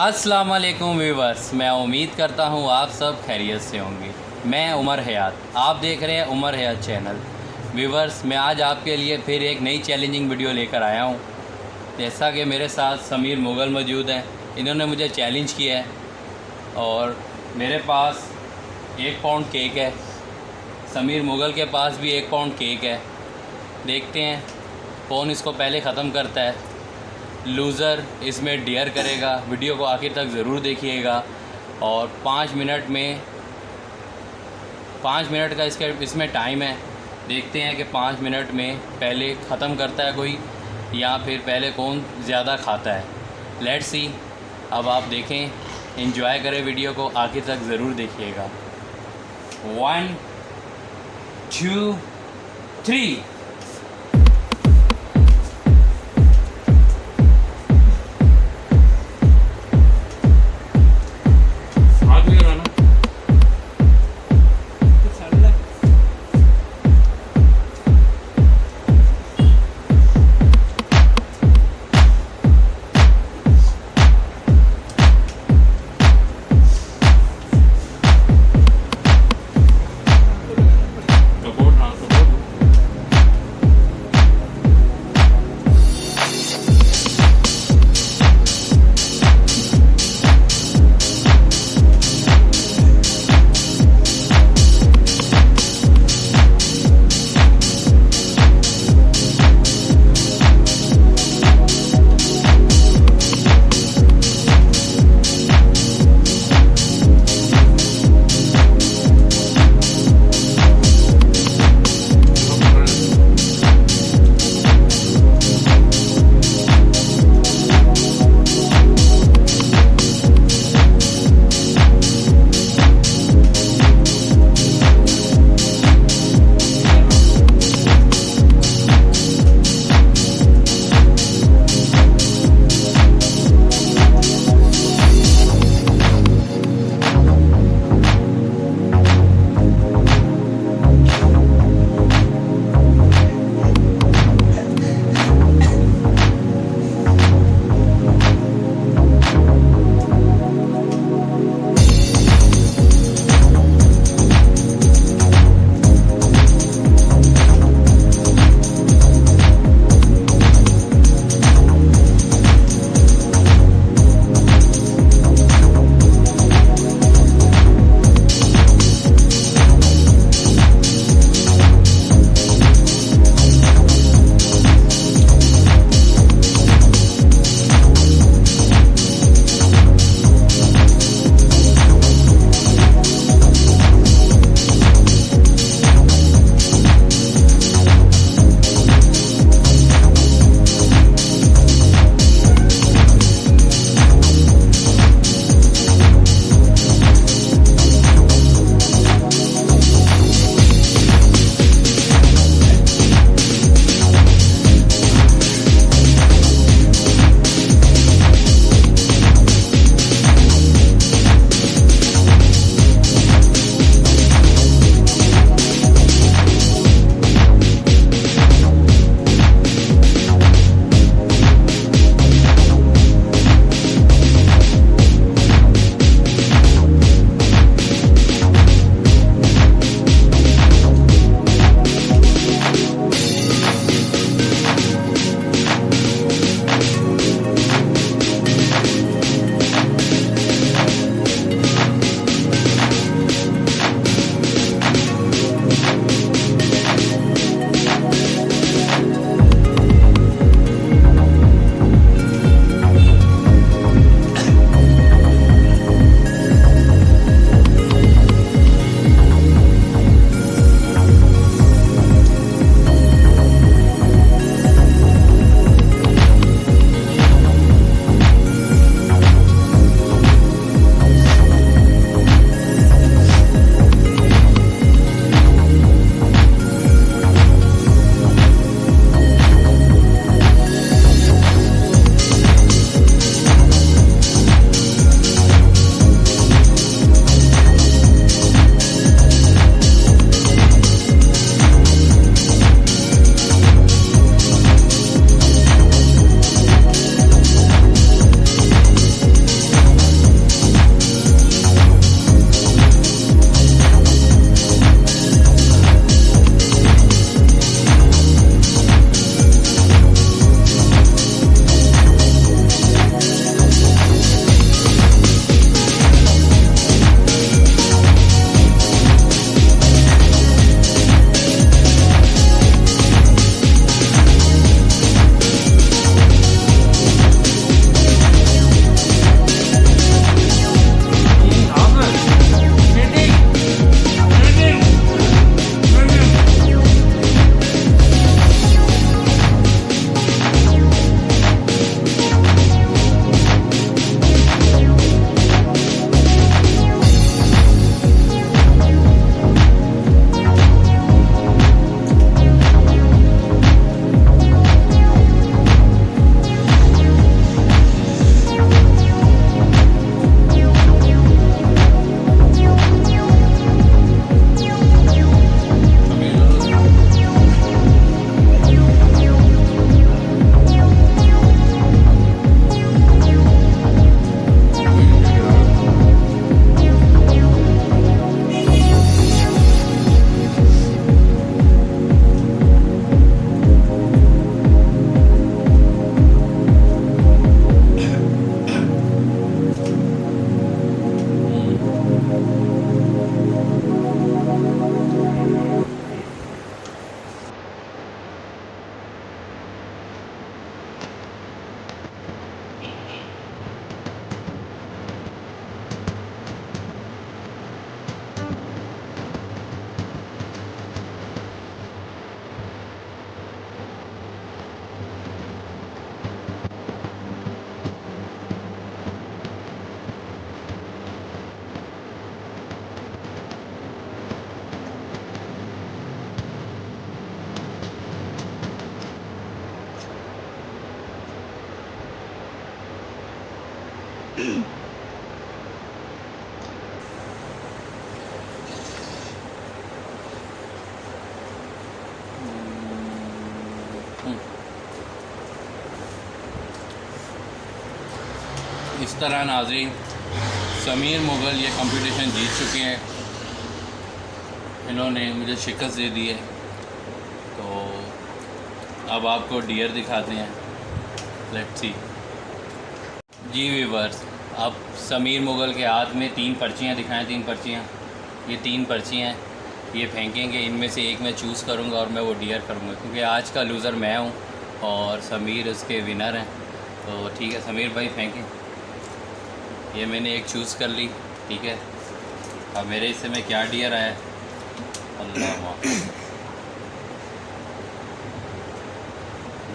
अस्सलाम वालेकुम व्यूवर्स, मैं उम्मीद करता हूँ आप सब खैरियत से होंगे। मैं उमर हयात, आप देख रहे हैं उमर हयात चैनल। व्यूवर्स, मैं आज आपके लिए फिर एक नई चैलेंजिंग वीडियो लेकर आया हूँ। जैसा कि मेरे साथ समीर मुग़ल मौजूद हैं, इन्होंने मुझे चैलेंज किया है और मेरे पास 1 पाउंड केक है। समीर मुग़ल के पास भी 1 पाउंड केक है। देखते हैं कौन इसको पहले ख़त्म करता है। लूज़र इसमें डेयर करेगा। वीडियो को आखिर तक ज़रूर देखिएगा और 5 मिनट का इसमें टाइम है। देखते हैं कि 5 मिनट में पहले ख़त्म करता है कोई या फिर पहले कौन ज़्यादा खाता है। Let's see. अब आप देखें, एंजॉय करें, वीडियो को आखिर तक ज़रूर देखिएगा। 1 2 3। इस तरह नाज़रीन समीर मुग़ल ये कंपटीशन जीत चुके हैं। इन्होंने मुझे शिकस्त दे दी है। तो अब आपको डियर दिखाते हैं, लेट्स सी। जी व्यूअर्स, अब समीर मुग़ल के हाथ में 3 पर्चियाँ दिखाएं। 3 पर्चियाँ, ये 3 पर्चियाँ ये फेंकेंगे। इनमें से एक मैं चूज़ करूँगा और मैं वो डियर करूँगा, क्योंकि आज का लूज़र मैं हूँ और समीर उसके विनर हैं। तो ठीक है समीर भाई फेंकें। ये मैंने एक चूज़ कर ली, ठीक है। अब मेरे हिस्से में क्या डियर आया? अल्लाह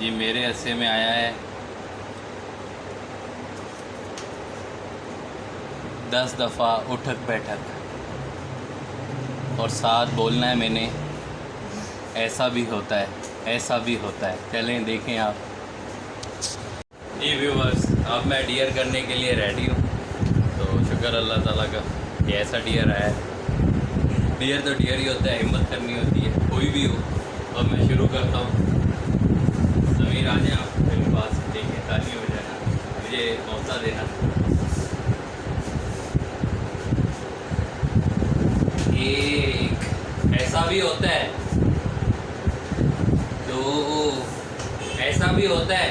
जी, मेरे हिस्से में आया है 10 दफ़ा उठक बैठक, और साथ बोलना है मैंने ऐसा भी होता है, ऐसा भी होता है। चलें देखें आप। जी व्यूअर्स, अब मैं डियर करने के लिए रेडी हूँ। तो शुक्र अल्लाह ताला का, ये ऐसा डियर आया है। डियर तो डियर ही होता है, हिम्मत करनी होती है, कोई भी हो। अब मैं शुरू करता हूँ। समीर आ जाए आप मेरे पास, देखिए ताली हो जाना, मुझे हौसला देना। एक, ऐसा भी होता है। 2, ऐसा भी होता है।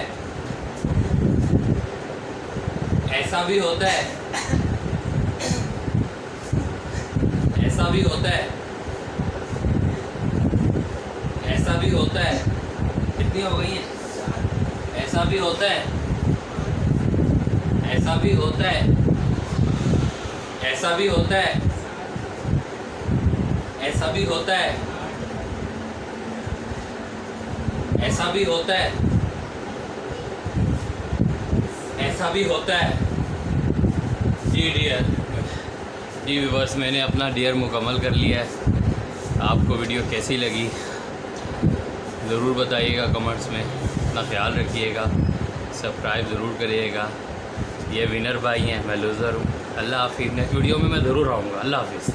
ऐसा भी होता है। ऐसा भी होता है। ऐसा भी होता है। कितनी हो गई हैं? ऐसा भी होता है। ऐसा भी होता है। ऐसा भी होता है। ऐसा भी होता है। ऐसा भी होता है। ऐसा भी होता है। जी डियर, जी व्यूअर्स, मैंने अपना डियर मुकम्मल कर लिया है। आपको वीडियो कैसी लगी ज़रूर बताइएगा कमेंट्स में। अपना ख्याल रखिएगा, सब्सक्राइब ज़रूर करिएगा। ये विनर भाई हैं, मैं लूज़र हूँ। अल्लाह हाफिज़। नेक्स्ट वीडियो में मैं ज़रूर आऊँगा। अल्लाह हाफिज़।